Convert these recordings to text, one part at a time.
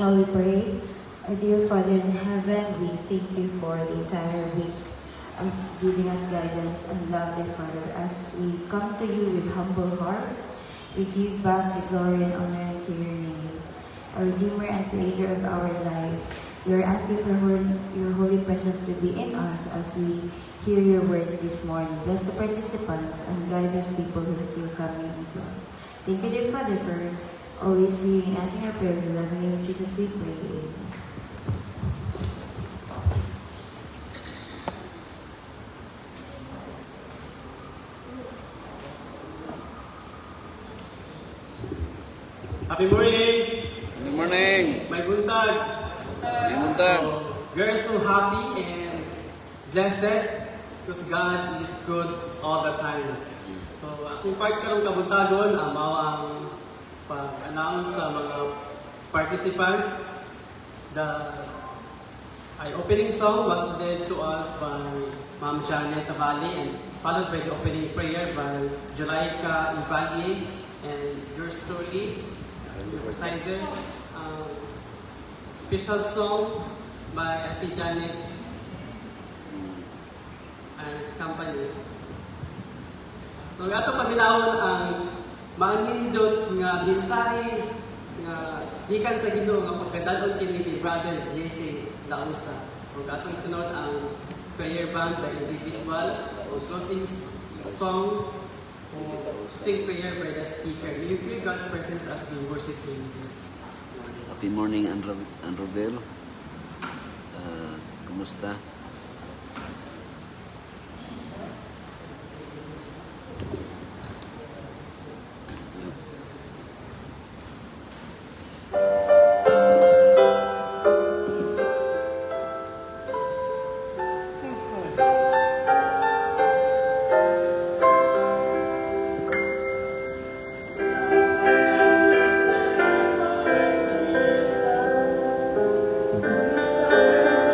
Shall we pray? Our dear Father in heaven, we thank you for the entire week of giving us guidance and love, dear Father. As we come to you with humble hearts, we give back the glory and honor to your name. Our Redeemer and Creator of our life, we are asking for your holy presence to be in us as we hear your words this morning. Bless the participants and guide those people who are still coming into us. Thank you, dear Father, for always hearing and answering our prayer. In the loving name of Jesus we pray. Amen. Happy morning! Good morning. May buntag! May buntag. So, we are so happy and blessed because God is good all the time. So, kung part ka ng kabuntagon, mao ang pag-announce sa mga participants. The opening song was led to us by Ma'am Janet Tavali and followed by the opening prayer by Julaika Ibaye and yours truly, Resider. Special song by Ate Janet and company. So, ato paminawon ang manindot nga mensahe nga gikan sa Ginoo nga pagkadalon kini ni Brother JC Lausa. Ug atong isunod ang prayer band by individual o closing song o sing prayer by the speaker. May you feel God's presence as we worship Him this morning. Happy morning, Androbel. Kumusta? Jesus, we surrender.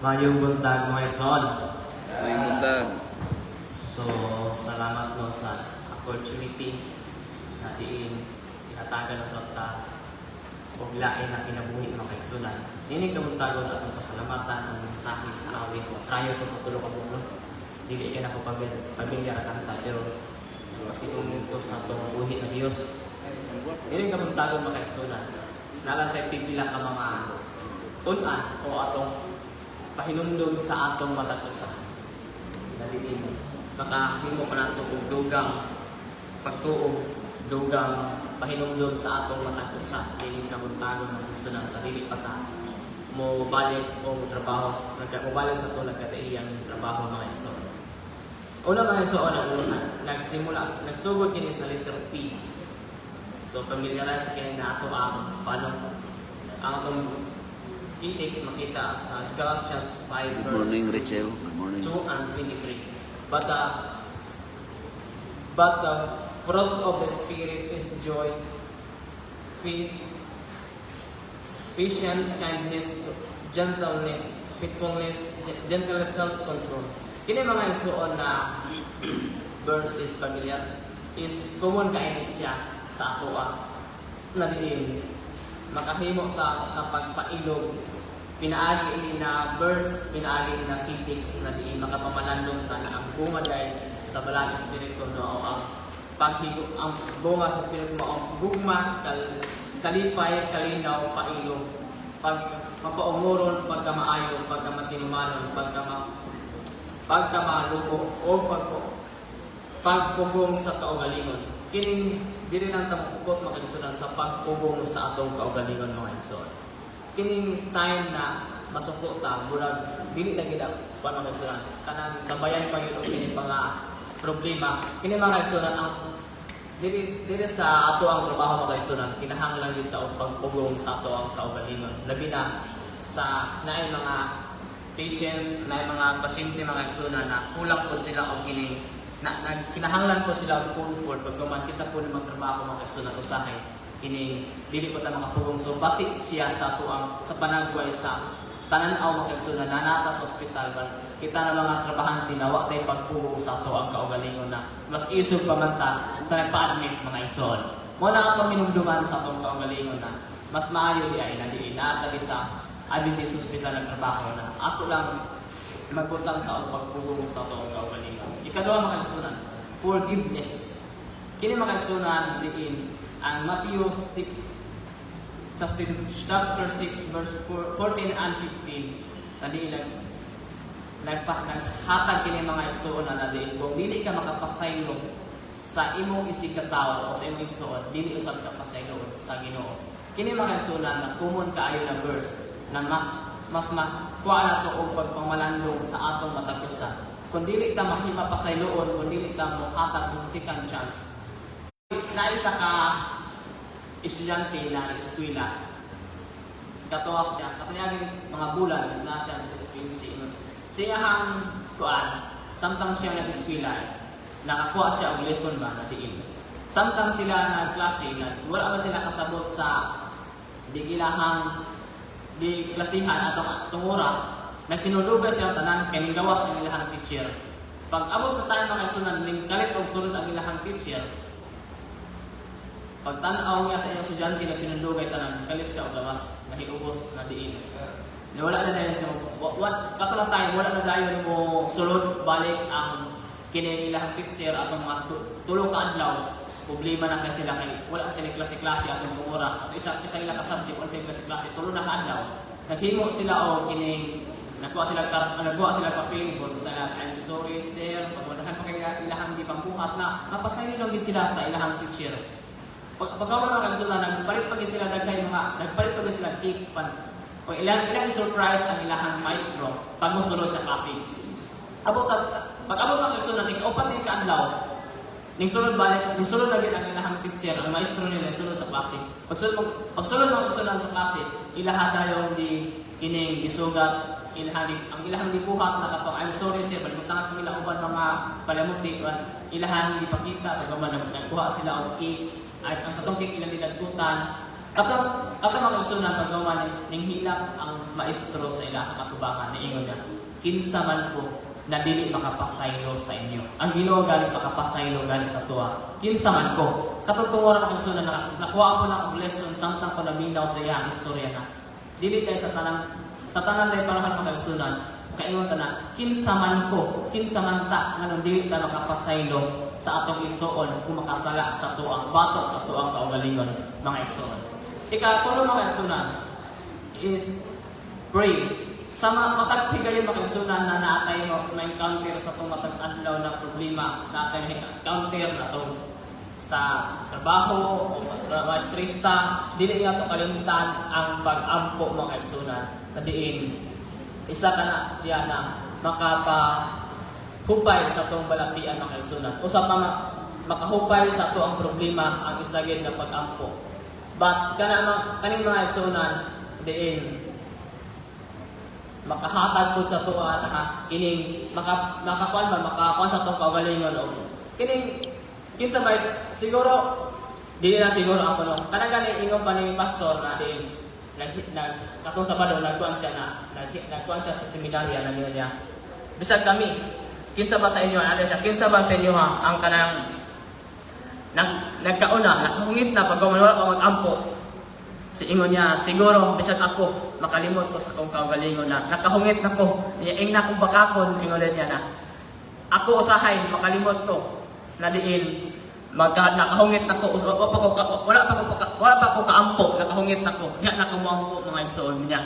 Mayong buntag mga ison. May buntag. So, salamat no sa opportunity na diin ihatagan na sa ta o lain na kinabuhi mga kaigsunan. Nini kamuntagon atong pasalamatan ang mensahe sa awit. Trayo to sa tulo ka bulo. Dili ka na ko pamilyar ang kanta pero pasigong to sa atong buhi na Dios. Nini kamuntagon mga kaigsunan. Nalantay pipila ka mga tunan o atong pahinumdum sa atong matag usa. Na diin makahimo ka nato og dugang pagtuong dugang pahinumdum sa atong matag usa dining kabuntagon ng sunang sarili pata mo balik o mo trabaho mo balik sa tulad kadaiyang trabaho mga iso. Una mga iso ang nagsugod kini sa letter P. So familiarize kini na ato ang paano ang atong details makita sa Galatians 5 Good verse morning, Rachel. Good morning. 2 and 23. But the fruit of the Spirit is joy, peace, patience, kindness, gentleness, faithfulness, gentleness, self-control. Kini mga igsuon na verse is familiar, is common kaini siya sa atoa na diin makahimo ta sa pagpailog pinaagi ini na verse, pinaagi ini na critics na diin makapamalandong ta na ang bunga day sa balang espiritu no ang paghigo ang bunga sa espiritu mo ang gugma kalipay kalinaw pailog mapaumuron pagkamaayo pagkamatinumanon pagkamaluko o pagpugong sa kaugalingon. Kining diri nang tamukot makagisunan sa pagpugong sa atong kaugalingon mga igsoon. Kining time na masuko ta murag dili na gid kuan magsunan kanang sabayan pa gyud og kini mga problema. Kini mga igsoon ang diri sa ato ang trabaho mga igsoon kinahanglan gyud ta og pagpugong sa ato ang kaugalingon. Labi na sa naay mga patient, naay mga pasyente mga igsoon na kulang pod sila og kini kinahanglan po sila ang comfort pagkaman kita po na magtrabaho mga kaigsunan usahay kini dili po ta makapugong so bati siya sa tuang sa panagway sa tanan-aw mga kaigsunan nanata sa ospital kita na mga trabahante na wa tay pagpugong sa ato ang kaugalingon na mas isog pa man ta sa nagpa-admit mga igsoon mo na atong minumduman sa atong kaugalingon na mas maayo diay na diin na atali sa Adventist Hospital nagtrabaho na ato lang magpuntang taong pagpugong sa atong kaugalingon. Ikaduha mga igsunan, forgiveness. Kini mga igsunan diin ang Matthew 6 chapter 6 verse 14 and 15 na diin naghatag kini mga igsuon na diin kung dili ka makapasaylo sa imong isigkatawo o sa imong igsuon dili usab ka pasaylo sa Ginoo. Kini mga igsunan na common kaayo na verse na mas makuha na to og pagpamalandong sa atong matag usa. Kung dili ta makipapasayloon, kung dili ta mohatag og second chance. Naisa ka estudyante na eskwela. Katuyagin mga bulan na siya nag-experience. Siyahang kuan, samtang siya nag-eskwela, nakakuha siya og lesson ba na diin. Samtang sila nagklase, wala ba sila kasabot sa di klasihan atong tungura. Nagsinulugay siya tanan kay gawas ang ilahang teacher. Pag abot sa time mga igsunan ning kalit og sulod ang ilahang teacher. Pag tan-aw niya sa iyang estudyante nagsinulugay tanan kalit siya og gawas, nahiubos na diin. Wala na dayon siya what katulad tayo wala na dayon mo sulod balik ang kini ilahang teacher atong mga tulo ka adlaw. Problema na kasi sila kay wala sila klase-klase atong tungura. Ato isa ila ka subject wala sila klase-klase tulo na ka adlaw. Naghimo sila og kining nakuha sila papel, bulta na, I'm sorry sir, pagmadahan pa kayo ilahang di pangbuhat na napasaylo lang din sila sa ilahang teacher. Pagkaman mga kagsunan, nagpalit pa sila cake pan. O ilang surprise ang ilahang maestro pag musulod sa klase. Pag abot mga kagsunan, ikaupat na yung kaanlaw, ning sulod na ang ilahang teacher, ang maestro nila sulod sa klase. Pagsulod mga kagsunan sa klase, ilaha dayong di kining isugat ang ilahang dibuhat na katong I'm sorry sir palimutan ko nila uban mga palamuti ilahang di pakita pagkaman nagkuha sila og cake ay ang katong cake ilang nilagkutan Kato mga igsunan paggawa ning hilak ang maestro sa ilang katubangan niingon niya. Kinsa man ko na dili makapasaylo sa inyo. Ang Ginoo gani makapasaylo gani sa tuwa. Kinsa man ko. Katong mga igsunan nakuha ko na kog lesson samtang ko naminaw sa iyang istorya na. Dili tayo sa tanan day panahon mga igsunan. Kaingon ta na kinsa man ko, kinsa man ta nganong dili ta makapasaylo sa atong igsuon kung makasala sa tuang batok sa tuang kaugalingon mga igsuon. Ikatulong mga igsunan is pray. Sa matag higayon mga igsunan na naatay may encounter sa itong matag adlaw na problema, naatay may encounter na itong sa trabaho o maestrista, dili nga ito kalimtan ang pag-ampo mga igsunan na diin isa ka na siya na makapahupay sa itong balatian mga igsunan. O sa makahupay sa ito ang problema ang isagid na pag-ampo. But kaning mga igsunan diin makahatag pud sa tuwa ha kining makakuan sa tong kaugalingon og kining kinsa ba siguro dili na siguro ako no kanang gani ingon pa ni pastor na diin katong Sabado nagkuan siya sa seminarya na niya bisag kami kinsa ba sa inyo ana siya kinsa ba sa inyo ha ang kanang nagkauna, nakahungit na pag wala pa mag-ampo. Si ingon niya, siguro, bisag ako, makalimot ko sa kong kaugalingon na nakahungit na ko, ing na kong bakakon, ingon niya na ako usahay, makalimot ko, na diin, nakahungit na ko, wala pa ko kaampo, nakahungit na ko, di na ko moampo mga igsoon niya.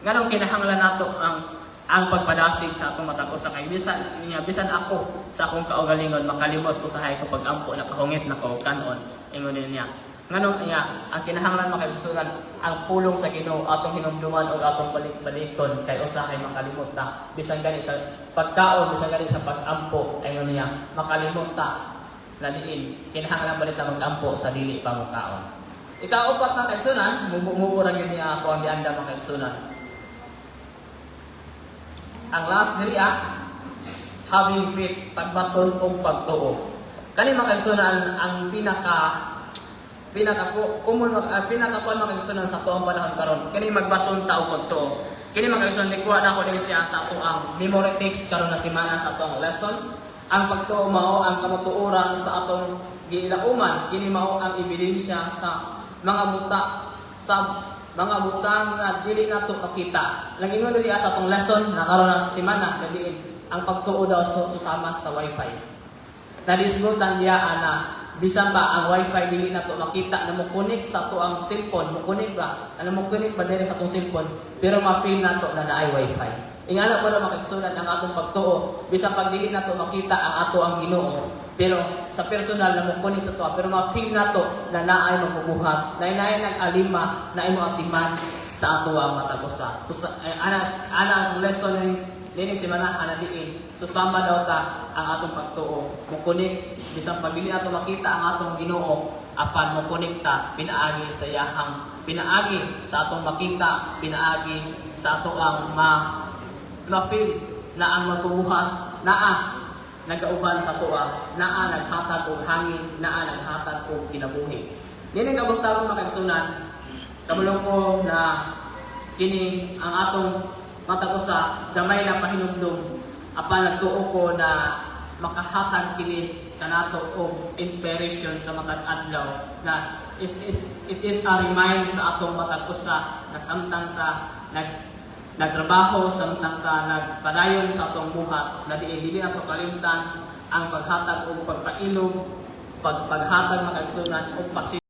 Nganong kinahanglan nato ang pagpadasig sa atong matag usa kay bisan ako sa akong kaugalingon makalimot usahay ko pag-ampo nakahungit nako kanon ingon niya nganong ang kinahanglan makaigsunan ang pulong sa Ginoo atong hinumduman ug atong balik-balikon kay usahay makalimot ta bisan gani sa pagkaon bisan gani sa pag-ampo ingon niya makalimot ta na diin kinahanglan ba ta mag-ampo sa dili pa mo kaon. Ikaupat na kaigsunan mubo ra gyud niya ako ang dianda makaigsunan. Ang last diri having faith, pagbaton o pagtuo. Kani mga kaigsunan ang pinakakuan mga kaigsunan sa tuong panahon karon. Kani magbaton ta o pagtuo. Kini mga kaigsunan likuha na ako din siya sa ato ang memory text karon na semana sa atong lesson. Ang pagtuo mao ang kamatuoran sa atong giilauman. Kini mao ang ebidensya sa mga butang na dili nato makita. Langingon diri sa atong lesson na karon na semana na diin ang pagtuo daw susama sa wifi. Nadisgutan diya na bisan ba ang wifi dili nato makita na mo connect sa ato ang cellphone, mo connect ba? Ano mo connect ba diri sa atong cellphone pero ma-feel nato na naay wifi. Ingana po na makigsunan ang atong pagtuo bisan pag dili nato makita ang ato ang Ginoo. Pero sa personal na mo connect sa tuwa pero ma-feel nato na naay magbubuhat, na naay nag-alima, naay mo atiman sa ato ang matagusa. Ana ang lesson ni semana ana diin. Susama daw ta ang atong pagtuo. Mo connect bisan pag dili nato makita ang atong Ginoo, apan mo konekta pinaagi sa iyahang pinaagi sa atong makita, pinaagi sa ato ang ma-feel na ang magbubuhat nagauban sa tuwa, naghatag og hangin, naghatag og kinabuhi. Nining kabutang mga kaigsunan, kabulong ko na kini ang atong matag-usa gamay na pahinumdum apan nagtuo ko na makahatag kini kanato og inspiration sa matag adlaw na it is a remind sa atong matag-usa na samtang ta nagtrabaho samtang ka nagpadayon sa atong buhat na dili nato kalimtan ang paghatag og pagpailog, paghatag makaigsunan og